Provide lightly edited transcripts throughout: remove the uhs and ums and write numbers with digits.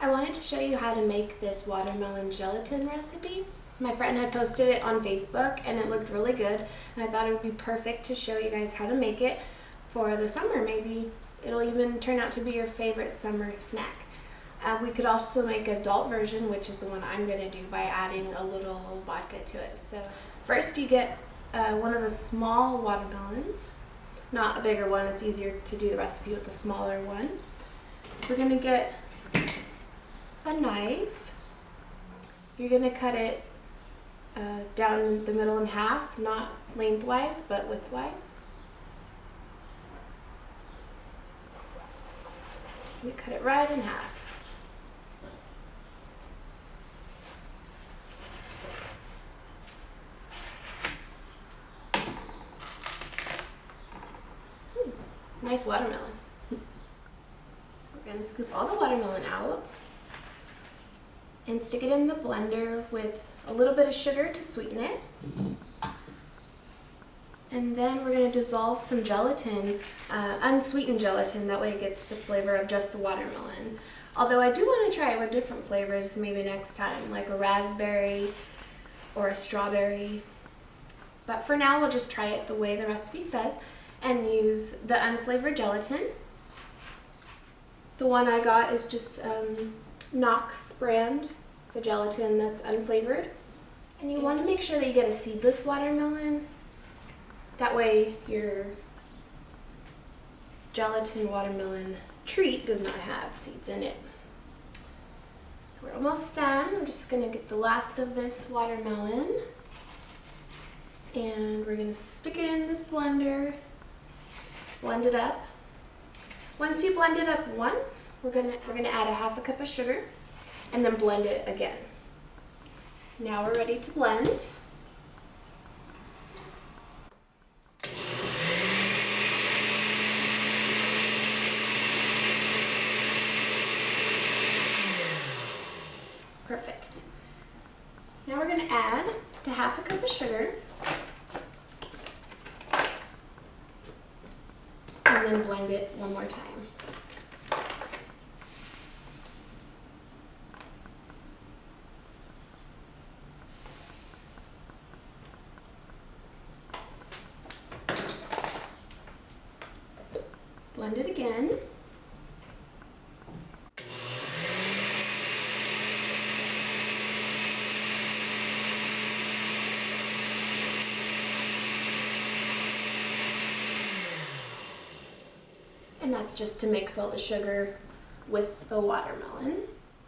I wanted to show you how to make this watermelon gelatin recipe. My friend had posted it on Facebook and it looked really good, and I thought it would be perfect to show you guys how to make it for the summer. Maybe it'll even turn out to be your favorite summer snack. We could also make an adult version, which is the one I'm going to do, by adding a little vodka to it. So first you get one of the small watermelons, not a bigger one. It's easier to do the recipe with the smaller one. We're going to get a knife. You're going to cut it down the middle in half, not lengthwise, but widthwise. We cut it right in half. Nice watermelon. So we're going to scoop all the watermelon out and stick it in the blender with a little bit of sugar to sweeten it. And then we're going to dissolve some gelatin, unsweetened gelatin, that way it gets the flavor of just the watermelon. Although I do want to try it with different flavors maybe next time, like a raspberry or a strawberry. But for now we'll just try it the way the recipe says and use the unflavored gelatin. The one I got is just Knox brand. It's a gelatin that's unflavored. And you want to make sure that you get a seedless watermelon. That way your gelatin watermelon treat does not have seeds in it. So we're almost done. I'm just going to get the last of this watermelon. And we're going to stick it in this blender. Blend it up. Once you blend it up once, we're gonna add a half a cup of sugar and then blend it again. Now we're ready to blend. Perfect. Now we're gonna add the half a cup of sugar and then blend it one more time. Blend it again. And that's just to mix all the sugar with the watermelon.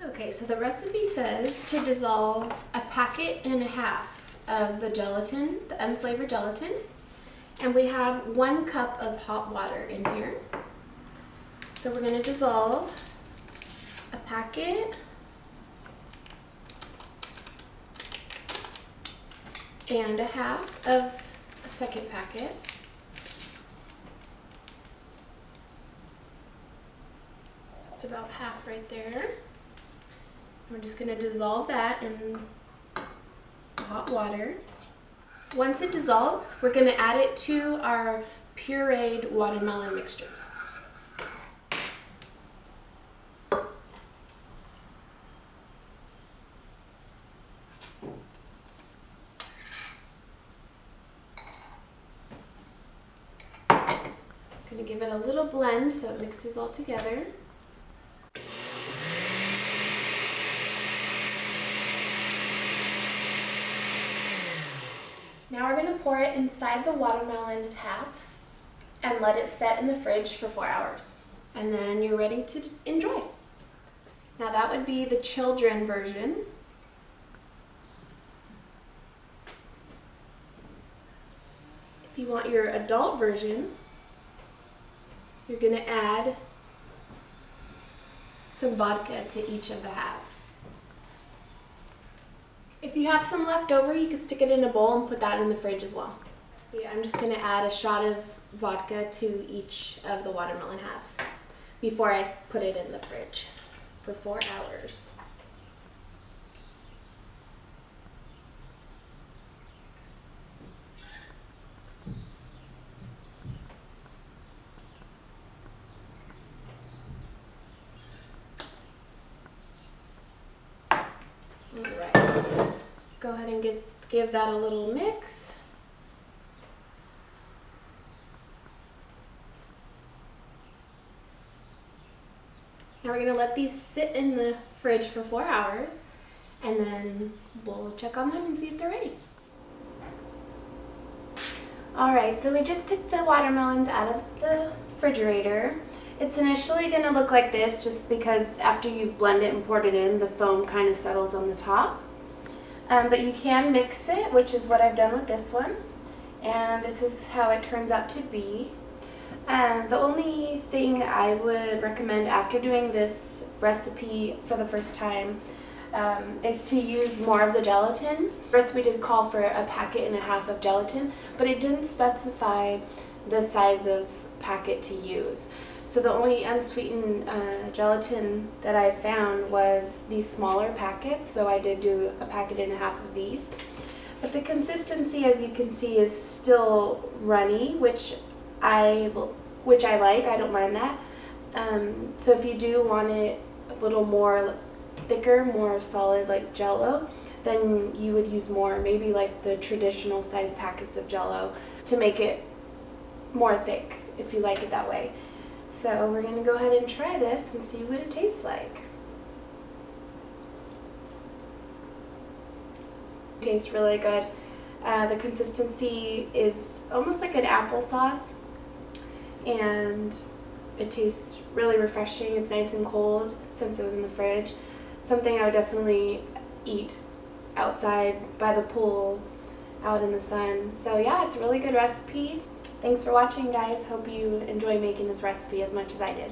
Okay, so the recipe says to dissolve a packet and a half of the gelatin, the unflavored gelatin. And we have 1 cup of hot water in here. So we're going to dissolve a packet and a half of a second packet. It's about half right there. We're just going to dissolve that in hot water. Once it dissolves, we're going to add it to our pureed watermelon mixture. Going to give it a little blend so it mixes all together. Now we're going to pour it inside the watermelon halves and let it set in the fridge for 4 hours. And then you're ready to enjoy. Now that would be the children version. If you want your adult version, you're going to add some vodka to each of the halves. If you have some left over, you could stick it in a bowl and put that in the fridge as well. Yeah, I'm just going to add a shot of vodka to each of the watermelon halves before I put it in the fridge for 4 hours. Alright, go ahead and give that a little mix. Now we're going to let these sit in the fridge for 4 hours, and then we'll check on them and see if they're ready. Alright, so we just took the watermelons out of the refrigerator. It's initially going to look like this just because after you've blended it and poured it in, the foam kind of settles on the top. But you can mix it, which is what I've done with this one. And this is how it turns out to be. The only thing I would recommend after doing this recipe for the first time is to use more of the gelatin. The recipe did call for 1.5 packets of gelatin, but it didn't specify the size of packet to use. So the only unsweetened gelatin that I found was these smaller packets, so I did do 1.5 packets of these. But the consistency, as you can see, is still runny, which I like. I don't mind that. So if you do want it a little more thicker, more solid like Jell-O, then you would use more, maybe like the traditional size packets of Jell-O to make it more thick if you like it that way. So we're going to go ahead and try this and see what it tastes like. It tastes really good. The consistency is almost like an applesauce, and it tastes really refreshing. It's nice and cold since it was in the fridge. Something I would definitely eat outside by the pool, out in the sun. So yeah, it's a really good recipe. Thanks for watching, guys. Hope you enjoy making this recipe as much as I did.